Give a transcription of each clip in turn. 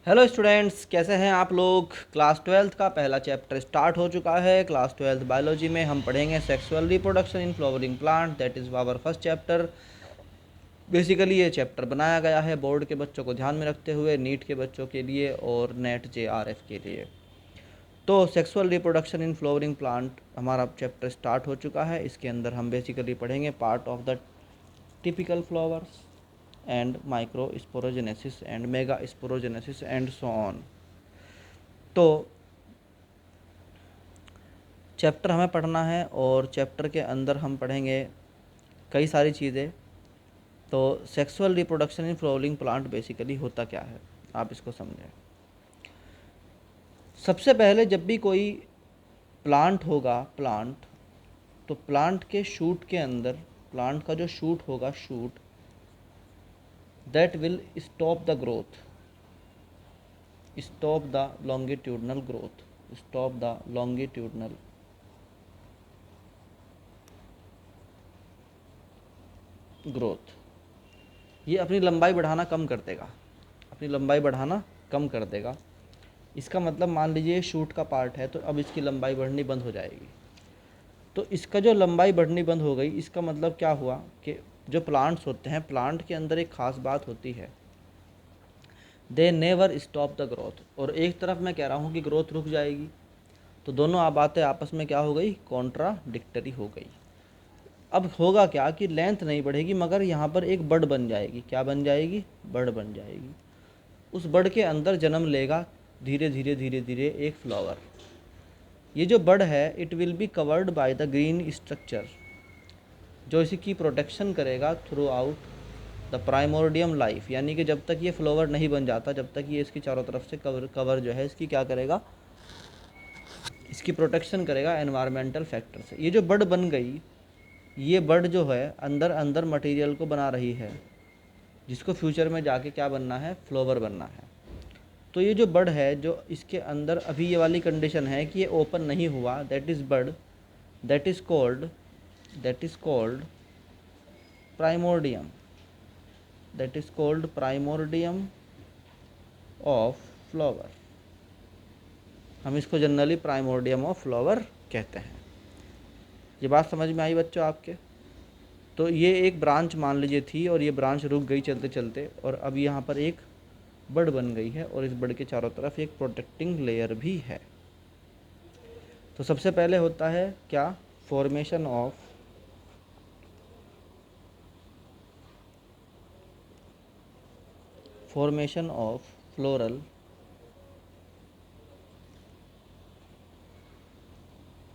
Hello students, कैसे हैं आप लोग। क्लास ट्वेल्थ का पहला चैप्टर स्टार्ट हो चुका है। क्लास ट्वेल्थ बायोलॉजी में हम पढ़ेंगे sexual reproduction in flowering plant, that is our first chapter. Basically ये चैप्टर बनाया गया है बोर्ड के बच्चों को ध्यान में रखते हुए, नीट के बच्चों के लिए और नेट JRF के लिए। तो sexual reproduction in flowering plant हमारा चैप्टर स्टार्ट हो चुका है। इसके अंदर हम बेसिकली पढ़ेंगे part of the typical flowers and micro sporogenesis and mega sporogenesis and so on. तो चैप्टर हमें पढ़ना है और चैप्टर के अंदर हम पढ़ेंगे कई सारी चीज़ें। तो sexual reproduction in flowering plant basically होता क्या है, आप इसको समझें। सबसे पहले जब भी कोई प्लांट होगा, तो प्लांट के शूट के अंदर, प्लांट का जो शूट होगा, shoot that will stop the growth, stop the longitudinal growth, stop the longitudinal growth. ये अपनी लंबाई बढ़ाना कम कर देगा, अपनी लंबाई बढ़ाना कम कर देगा। इसका मतलब मान लीजिए शूट का पार्ट है, तो अब इसकी लंबाई बढ़नी बंद हो जाएगी। तो इसका जो लंबाई बढ़नी बंद हो गई, इसका मतलब क्या हुआ कि जो प्लांट्स होते हैं, प्लांट के अंदर एक ख़ास बात होती है, they never stop the growth. और एक तरफ मैं कह रहा हूँ कि ग्रोथ रुक जाएगी, तो दोनों बातें आपस में क्या हो गई, कॉन्ट्राडिक्टरी हो गई। अब होगा क्या कि लेंथ नहीं बढ़ेगी, मगर यहाँ पर एक बड बन जाएगी। क्या बन जाएगी? बड बन जाएगी। उस बड के अंदर जन्म लेगा धीरे धीरे धीरे धीरे एक फ्लावर। ये जो बड है, it will be covered by the green structure, जो इसकी प्रोटेक्शन करेगा थ्रू आउट द प्राइमोर्डियम लाइफ। यानी कि जब तक ये फ्लावर नहीं बन जाता, जब तक ये इसकी चारों तरफ से कवर जो है इसकी क्या करेगा, इसकी प्रोटेक्शन करेगा एनवायरमेंटल फैक्टर से। ये जो बड बन गई, ये बड जो है अंदर अंदर मटेरियल को बना रही है, जिसको फ्यूचर में जाके क्या बनना है, फ्लावर बनना है। तो ये जो बड है, जो इसके अंदर अभी ये वाली कंडीशन है कि ये ओपन नहीं हुआ, that is bud, that is called primordium, that is called primordium of flower. हम इसको जनरली प्राइमोर्डियम ऑफ फ्लावर कहते हैं। ये बात समझ में आई बच्चों आपके? तो ये एक ब्रांच मान लीजिए थी, और ये ब्रांच रुक गई चलते चलते, और अब यहाँ पर एक बड बन गई है, और इस बड के चारों तरफ एक प्रोटेक्टिंग लेयर भी है। तो सबसे पहले होता है क्या, फॉर्मेशन ऑफ फ्लोरल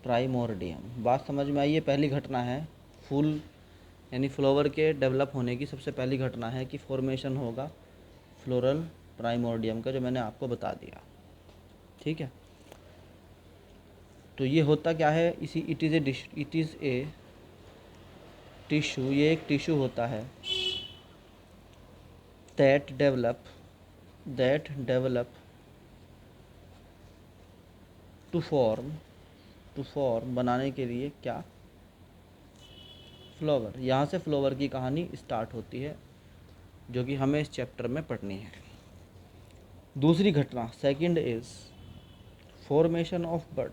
प्राइमोर्डियम। बात समझ में आई? ये पहली घटना है फूल यानी फ्लावर के डेवलप होने की। सबसे पहली घटना है कि फॉर्मेशन होगा फ्लोरल प्राइमोर्डियम का, जो मैंने आपको बता दिया। ठीक है, तो ये होता क्या है, इट इज़ ए टिश्यू, ये एक टिश्यू होता है दैट डेवलप टू फॉर्म बनाने के लिए क्या, फ्लावर। यहाँ से फ्लावर की कहानी स्टार्ट होती है, जो कि हमें इस चैप्टर में पढ़नी है। दूसरी घटना, second is formation of bud,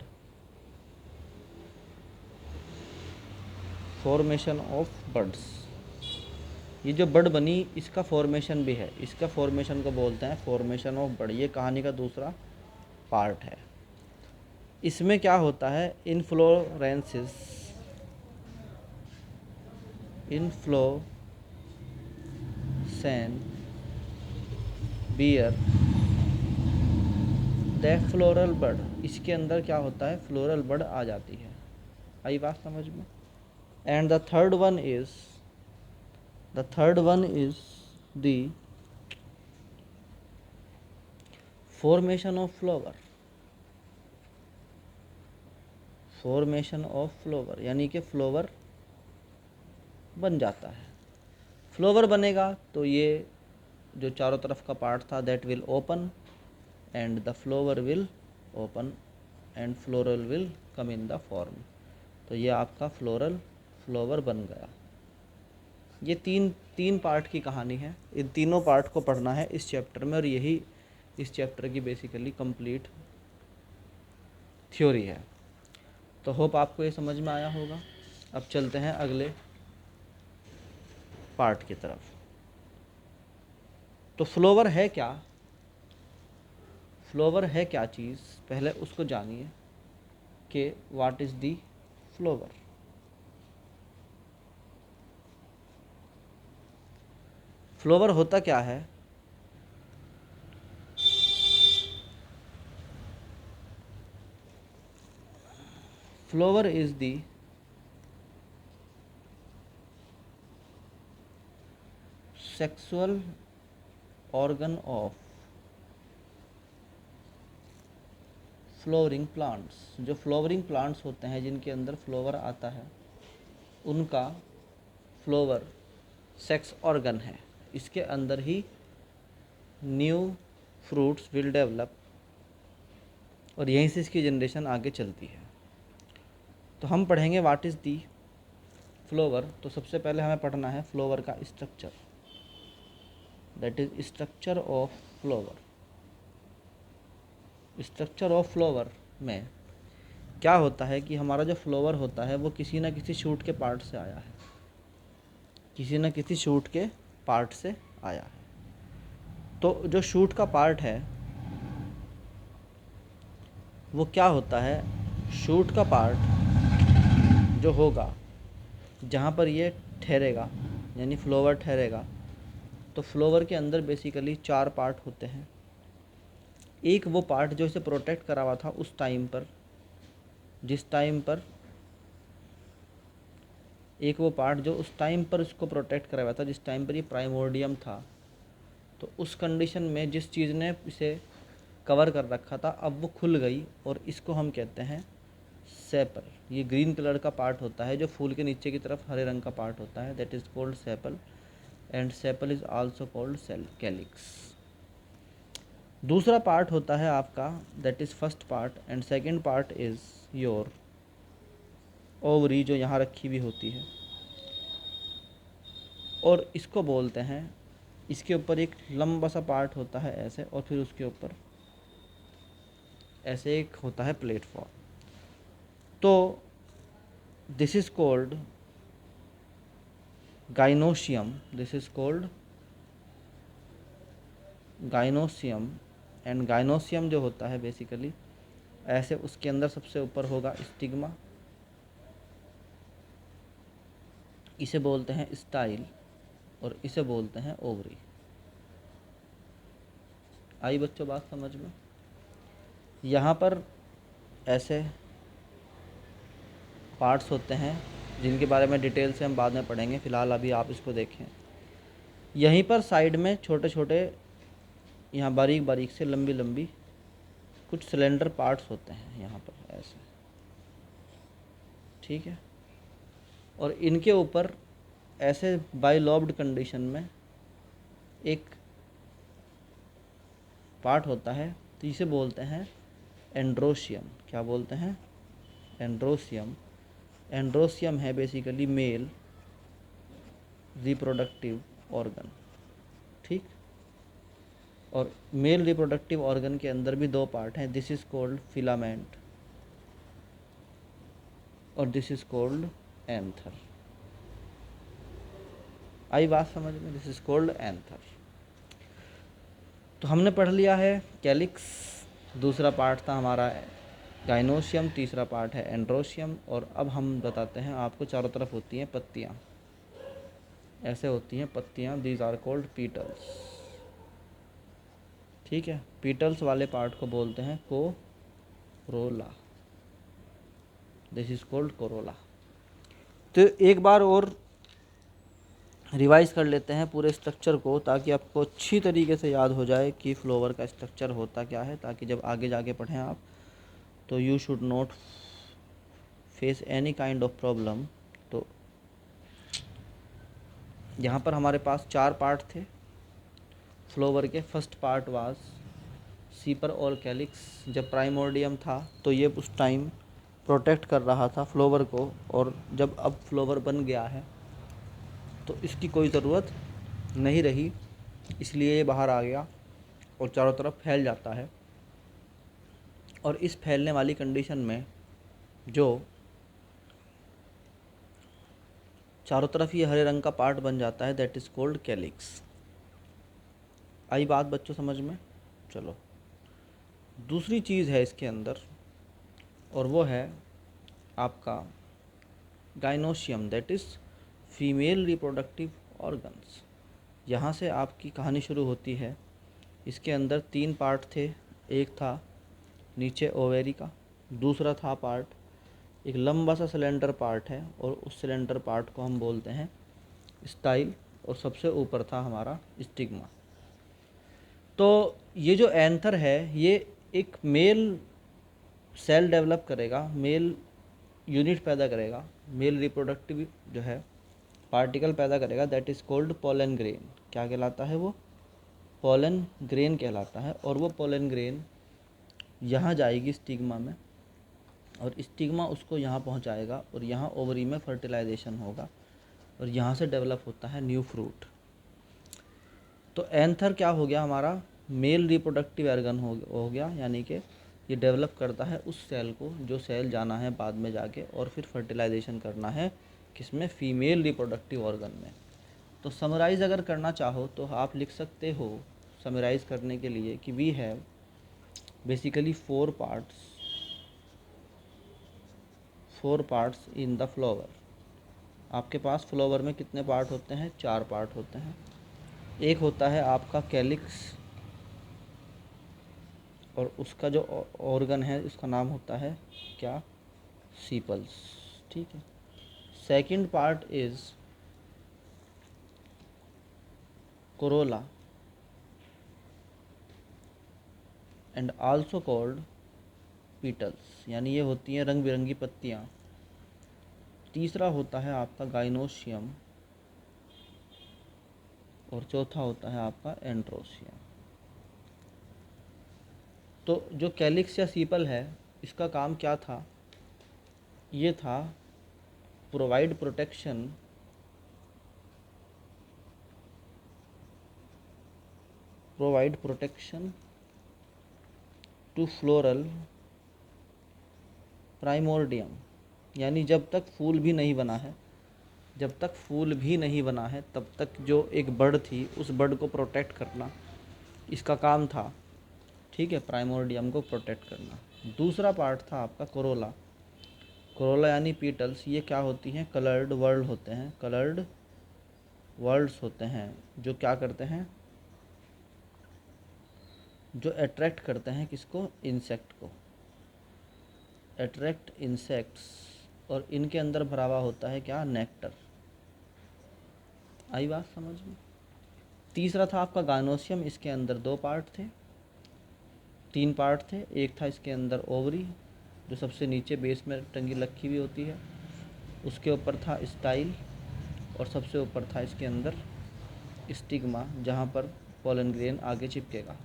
formation of buds. ये जो बड बनी, इसका फॉर्मेशन भी है, इसका फॉर्मेशन को बोलते हैं फॉर्मेशन ऑफ बड। ये कहानी का दूसरा पार्ट है। इसमें क्या होता है, इनफ्लोरेंसेस, इनफ्लोसेन बियर दैट फ्लोरल बड। इसके अंदर क्या होता है, फ्लोरल बड आ जाती है। आई बात समझ में? And the third one is the formation of flower, यानी कि फ्लावर बन जाता है। फ्लावर बनेगा तो ये जो चारों तरफ का पार्ट था, that will open and the flower will open and floral will come in the form. तो ये आपका फ्लावर बन गया। ये तीन पार्ट की कहानी है। इन तीनों पार्ट को पढ़ना है इस चैप्टर में, और यही इस चैप्टर की बेसिकली कंप्लीट थ्योरी है। तो होप आपको ये समझ में आया होगा। अब चलते हैं अगले पार्ट की तरफ। तो फ्लोवर है क्या, फ्लोवर है क्या चीज़, पहले उसको जानिए कि what is the flower. Flower होता क्या है? Flower is the sexual organ of flowering plants. जो फ्लोवरिंग प्लांट्स होते हैं जिनके अंदर फ्लोवर आता है, उनका फ्लोवर सेक्स ऑर्गन है। इसके अंदर ही न्यू फ्रूट्स विल डेवलप और यहीं से इसकी जनरेशन आगे चलती है। तो हम पढ़ेंगे व्हाट इज़ दी फ्लोवर। तो सबसे पहले हमें पढ़ना है फ्लोवर का structure, that is structure of flower. Structure of flower में क्या होता है कि हमारा जो फ्लोवर होता है वो किसी न किसी शूट के पार्ट से आया है, किसी न किसी शूट के पार्ट से आया है। तो जो शूट का पार्ट है वो क्या होता है, शूट का पार्ट जो होगा जहाँ पर ये ठहरेगा, यानी फ्लोवर ठहरेगा, तो फ्लोवर के अंदर बेसिकली 4 पार्ट होते हैं। एक वो पार्ट जो इसे प्रोटेक्ट करा हुआ था उस टाइम पर, जिस टाइम पर एक वो पार्ट जो उस टाइम पर इसको प्रोटेक्ट करा हुआ था, जिस टाइम पर ये प्राइमोर्डियम था। तो उस कंडीशन में जिस चीज़ ने इसे कवर कर रखा था अब वो खुल गई और इसको हम कहते हैं सेपल। ये ग्रीन कलर का पार्ट होता है जो फूल के नीचे की तरफ हरे रंग का पार्ट होता है, that is called sepal and sepal is also called calyx. दूसरा पार्ट होता है आपका, that is first part, and second part is your ovary, जो यहाँ रखी हुई होती है। और इसको बोलते हैं, इसके ऊपर एक लंबा सा पार्ट होता है ऐसे, और फिर उसके ऊपर ऐसे एक होता है प्लेटफॉर्म। तो this is called gynoecium, this is called gynoecium. And gynoecium जो होता है बेसिकली ऐसे, उसके अंदर सबसे ऊपर होगा स्टिग्मा, इसे बोलते हैं स्टाइल, और इसे बोलते हैं ओवरी। आई बच्चों बात समझ में? यहाँ पर ऐसे पार्ट्स होते हैं जिनके बारे में डिटेल से हम बाद में पढ़ेंगे, फ़िलहाल अभी आप इसको देखें। यहीं पर साइड में छोटे छोटे, यहाँ बारीक बारीक से लंबी लंबी कुछ सिलेंडर पार्ट्स होते हैं यहाँ पर ऐसे, ठीक है। और इनके ऊपर ऐसे बाइलॉब्ड कंडीशन में एक पार्ट होता है, तो इसे बोलते हैं एंड्रोशियम। क्या बोलते हैं? एंड्रोशियम। एंड्रोशियम है बेसिकली मेल रिप्रोडक्टिव ऑर्गन, ठीक। और मेल रिप्रोडक्टिव ऑर्गन के अंदर भी 2 पार्ट हैं, दिस इज़ कॉल्ड फिलामेंट और दिस इज़ कॉल्ड एंथर। आई बात समझ में? This is called anther. तो हमने पढ़ लिया है कैलिक्स, दूसरा पार्ट था हमारा गाइनोशियम, तीसरा पार्ट है एंड्रोशियम। और अब हम बताते हैं आपको, चारों तरफ होती हैं पत्तियाँ, ऐसे होती हैं पत्तियाँ, दीज आर कॉल्ड पीटल्स, ठीक है। पीटल्स वाले पार्ट को बोलते हैं Corolla, this is called Corolla. तो एक बार और रिवाइज कर लेते हैं पूरे स्ट्रक्चर को, ताकि आपको अच्छी तरीके से याद हो जाए कि फ्लोवर का स्ट्रक्चर होता क्या है, ताकि जब आगे जाके पढ़ें आप तो you should not face any kind of problem. तो यहाँ पर हमारे पास 4 पार्ट थे फ्लोवर के। फर्स्ट पार्ट वाज सीपर और कैलिक्स। जब प्राइमोर्डियम था तो ये उस टाइम प्रोटेक्ट कर रहा था फ्लोवर को, और जब अब फ्लोवर बन गया है तो इसकी कोई ज़रूरत नहीं रही, इसलिए ये बाहर आ गया। और चारों तरफ फैल जाता है। और इस फैलने वाली कंडीशन में जो चारों तरफ ये हरे रंग का पार्ट बन जाता है, दैट इज़ कॉल्ड कैलिक्स। आई बात बच्चों समझ में? चलो, दूसरी चीज़ है इसके अंदर, और वो है आपका gynoecium, that is female reproductive organs. यहाँ से आपकी कहानी शुरू होती है। इसके अंदर 3 पार्ट थे। एक था नीचे ओवेरी का, दूसरा था पार्ट एक लंबा सा सिलेंडर पार्ट है, और उस सिलेंडर पार्ट को हम बोलते हैं स्टाइल, और सबसे ऊपर था हमारा स्टिग्मा। तो ये जो एंथर है ये एक मेल सेल डेवलप करेगा, मेल यूनिट पैदा करेगा, मेल रिप्रोडक्टिव जो है पार्टिकल पैदा करेगा, that is called pollen grain. क्या कहलाता है वो? पोलन ग्रेन कहलाता है। और वो पोलन ग्रेन यहाँ जाएगी स्टिग्मा में, और स्टिग्मा उसको यहाँ पहुँचाएगा, और यहाँ ओवरी में फर्टिलाइजेशन होगा, और यहाँ से डेवलप होता है न्यू फ्रूट। तो एंथर क्या हो गया हमारा? मेल रिप्रोडक्टिव ऑर्गन हो गया, यानी कि ये डेवलप करता है उस सेल को जो सेल जाना है बाद में जाके और फिर फर्टिलाइजेशन करना है किसमें? फीमेल रिप्रोडक्टिव ऑर्गन में। तो समराइज़ अगर करना चाहो तो आप लिख सकते हो समराइज़ करने के लिए कि we have basically 4 parts in the flower. आपके पास फ्लावर में कितने पार्ट होते हैं? 4 पार्ट होते हैं। एक होता है आपका कैलिक्स, और उसका जो ऑर्गन है उसका नाम होता है क्या? सीपल्स। ठीक है। Second part is Corolla and also called petals, यानी ये होती हैं रंग बिरंगी पत्तियाँ। तीसरा होता है आपका गाइनोशियम, और चौथा होता है आपका एंड्रोशियम। तो जो कैलिक्स या सीपल है इसका काम क्या था? ये था प्रोवाइड प्रोटेक्शन टू फ्लोरल प्राइमोर्डियम, यानी जब तक फूल भी नहीं बना है, तब तक जो एक बर्ड थी उस बर्ड को प्रोटेक्ट करना इसका काम था। ठीक है, प्राइमोर्डियम को प्रोटेक्ट करना। दूसरा पार्ट था आपका कोरोला यानी पीटल्स। ये क्या होती हैं? कलर्ड वर्ल्ड्स होते हैं जो क्या करते हैं? जो अट्रैक्ट करते हैं किसको? इंसेक्ट को, अट्रैक्ट इंसेक्ट्स। और इनके अंदर भरा हुआ होता है क्या? नेक्टर। आई बात समझ में? तीसरा था आपका गाइनोशियम। इसके अंदर 2 पार्ट थे, 3 पार्ट थे। एक था इसके अंदर ओवरी जो सबसे नीचे बेस में टंगी रखी हुई होती है, उसके ऊपर था स्टाइल, और सबसे ऊपर था इसके अंदर स्टिग्मा जहाँ पर पोलन ग्रेन आगे चिपकेगा।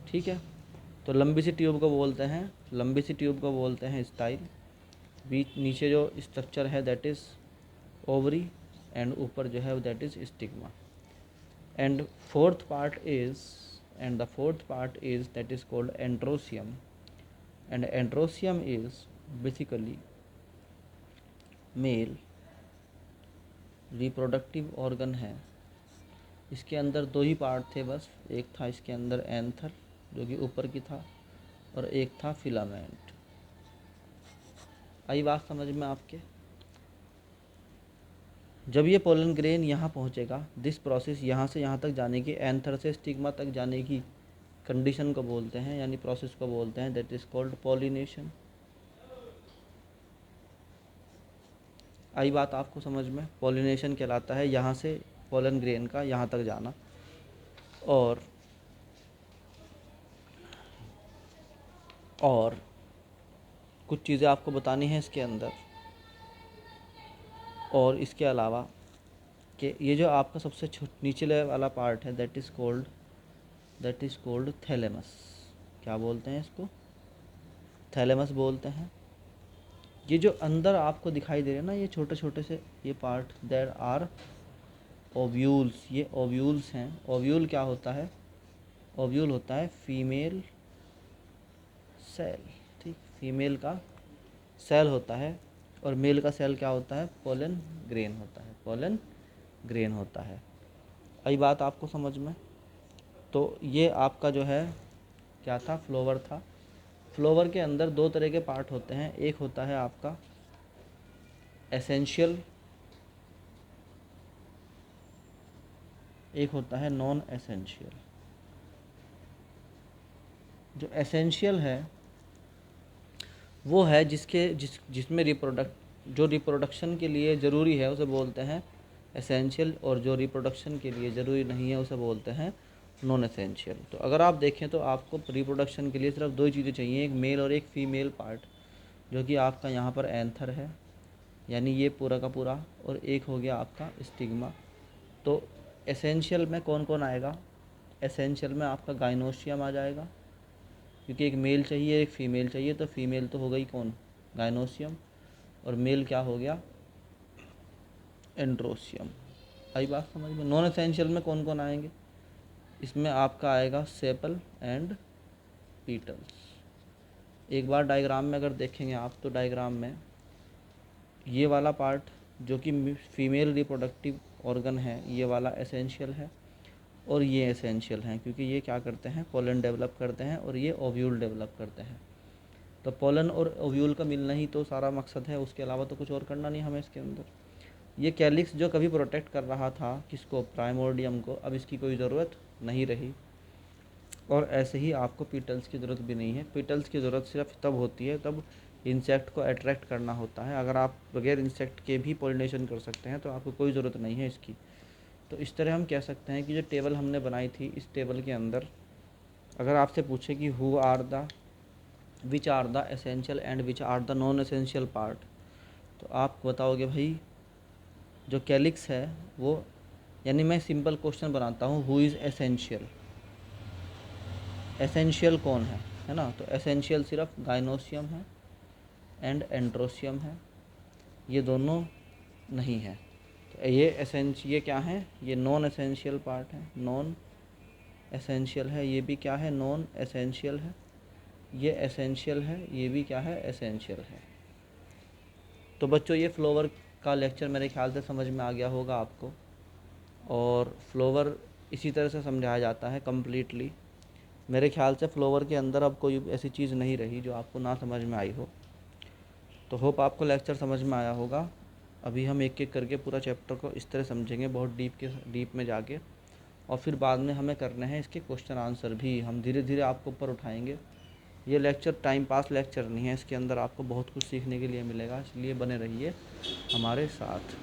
ठीक है। तो लंबी सी ट्यूब को बोलते हैं स्टाइल। बीच नीचे जो स्ट्रक्चर है दैट इज़ ओवरी, एंड ऊपर जो है that is stigma. And fourth part is that is called androecium, and androecium is basically male reproductive organ है। इसके अंदर 2 ही पार्ट थे बस। एक था इसके अंदर एंथर जो कि ऊपर की था, और एक था फिलामेंट। आई बात समझ में आपके? जब ये पोलन ग्रेन यहाँ पहुँचेगा, दिस प्रोसेस यहाँ से यहाँ तक जाने की, एंथर से स्टिग्मा तक जाने की कंडीशन को बोलते हैं, यानी प्रोसेस को बोलते हैं दैट इज़ कॉल्ड पॉलिनेशन। आई बात आपको समझ में? पॉलिनेशन कहलाता है यहाँ से पोलन ग्रेन का यहाँ तक जाना। और कुछ चीज़ें आपको बतानी हैं इसके अंदर, और इसके अलावा कि ये जो आपका सबसे नीचे वाला पार्ट है दैट इज़ कॉल्ड थैलेमस। क्या बोलते हैं इसको? थैलेमस बोलते हैं। ये जो अंदर आपको दिखाई दे रहे हैं ना ये छोटे छोटे से ये पार्ट, देयर आर ओव्यूल्स। ये ओव्यूल्स हैं। ओव्यूल क्या होता है? ओव्यूल होता है फीमेल सेल, ठीक, फीमेल का सेल होता है, और मेल का सेल क्या होता है, पोलन ग्रेन होता है, पोलन ग्रेन होता है। आई बात आपको समझ में? तो ये आपका जो है क्या था, फ्लोवर था। फ्लोवर के अंदर दो तरह के पार्ट होते हैं, एक होता है आपका एसेंशियल, एक होता है नॉन एसेंशियल। जो एसेंशियल है वो है जिसमें जो रिप्रोडक्शन के लिए ज़रूरी है उसे बोलते हैं एसेंशियल, और जो रिप्रोडक्शन के लिए ज़रूरी नहीं है उसे बोलते हैं नॉन एसेंशियल। तो अगर आप देखें तो आपको रिप्रोडक्शन के लिए सिर्फ दो ही चीज़ें चाहिए, एक मेल और एक फीमेल पार्ट, जो कि आपका यहाँ पर एंथर है, यानी ये पूरा का पूरा, और एक हो गया आपका स्टिग्मा। तो एसेंशियल में कौन कौन आएगा, एसेंशियल में आपका गाइनोशियम आ जाएगा, क्योंकि एक मेल चाहिए एक फ़ीमेल चाहिए, तो फीमेल तो हो गई कौन, गाइनोशियम, और मेल क्या हो गया, एंड्रोशियम। आई बात समझ में? नॉन एसेंशियल में कौन कौन आएंगे, इसमें आपका आएगा सेपल एंड पीटल्स। एक बार डायग्राम में अगर देखेंगे आप, तो डायग्राम में ये वाला पार्ट जो कि फीमेल रिप्रोडक्टिव ऑर्गन है, ये वाला एसेंशियल है, और ये एसेंशियल हैं, क्योंकि ये क्या करते हैं, पोलन डेवलप करते हैं, और ये ओव्यूल डेवलप करते हैं। तो पोलन और ओव्यूल का मिलना ही तो सारा मकसद है, उसके अलावा तो कुछ और करना नहीं हमें इसके अंदर। ये कैलिक्स जो कभी प्रोटेक्ट कर रहा था किसको, प्राइमोर्डियम को, अब इसकी कोई ज़रूरत नहीं रही। और ऐसे ही आपको पीटल्स की ज़रूरत भी नहीं है। पीटल्स की ज़रूरत सिर्फ तब होती है तब इंसेक्ट को अट्रैक्ट करना होता है। अगर आप बगैर इंसेक्ट के भी पोलिनेशन कर सकते हैं तो आपको कोई ज़रूरत नहीं है इसकी। तो इस तरह हम कह सकते हैं कि जो टेबल हमने बनाई थी, इस टेबल के अंदर अगर आपसे पूछे कि which are the essential and which are the non essential part, तो आप बताओगे भाई जो कैलिक्स है वो, यानी मैं सिंपल क्वेश्चन बनाता हूँ, हु इज़ एसेंशियल, एसेंशियल कौन है ना? तो एसेंशियल सिर्फ गाइनोशियम है एंड एंड्रोशियम है, ये दोनों नहीं है। तो ये क्या है, ये नॉन एसेंशियल पार्ट है, नॉन एसेंशियल है, ये भी क्या है, नॉन एसेंशियल है, ये एसेंशियल है, ये भी क्या है, एसेंशियल है। तो बच्चों ये फ्लोवर का लेक्चर मेरे ख्याल से समझ में आ गया होगा आपको, और फ्लोवर इसी तरह से समझाया जाता है कम्प्लीटली। मेरे ख्याल से फ्लोवर के अंदर अब कोई ऐसी चीज़ नहीं रही जो आपको ना समझ में आई हो। तो होप आपको लेक्चर समझ में आया होगा। अभी हम एक एक करके पूरा चैप्टर को इस तरह समझेंगे, बहुत डीप में जाके, और फिर बाद में हमें करने हैं इसके क्वेश्चन आंसर भी, हम धीरे धीरे आपको ऊपर उठाएंगे। ये लेक्चर टाइम पास लेक्चर नहीं है, इसके अंदर आपको बहुत कुछ सीखने के लिए मिलेगा, इसलिए बने रहिए हमारे साथ।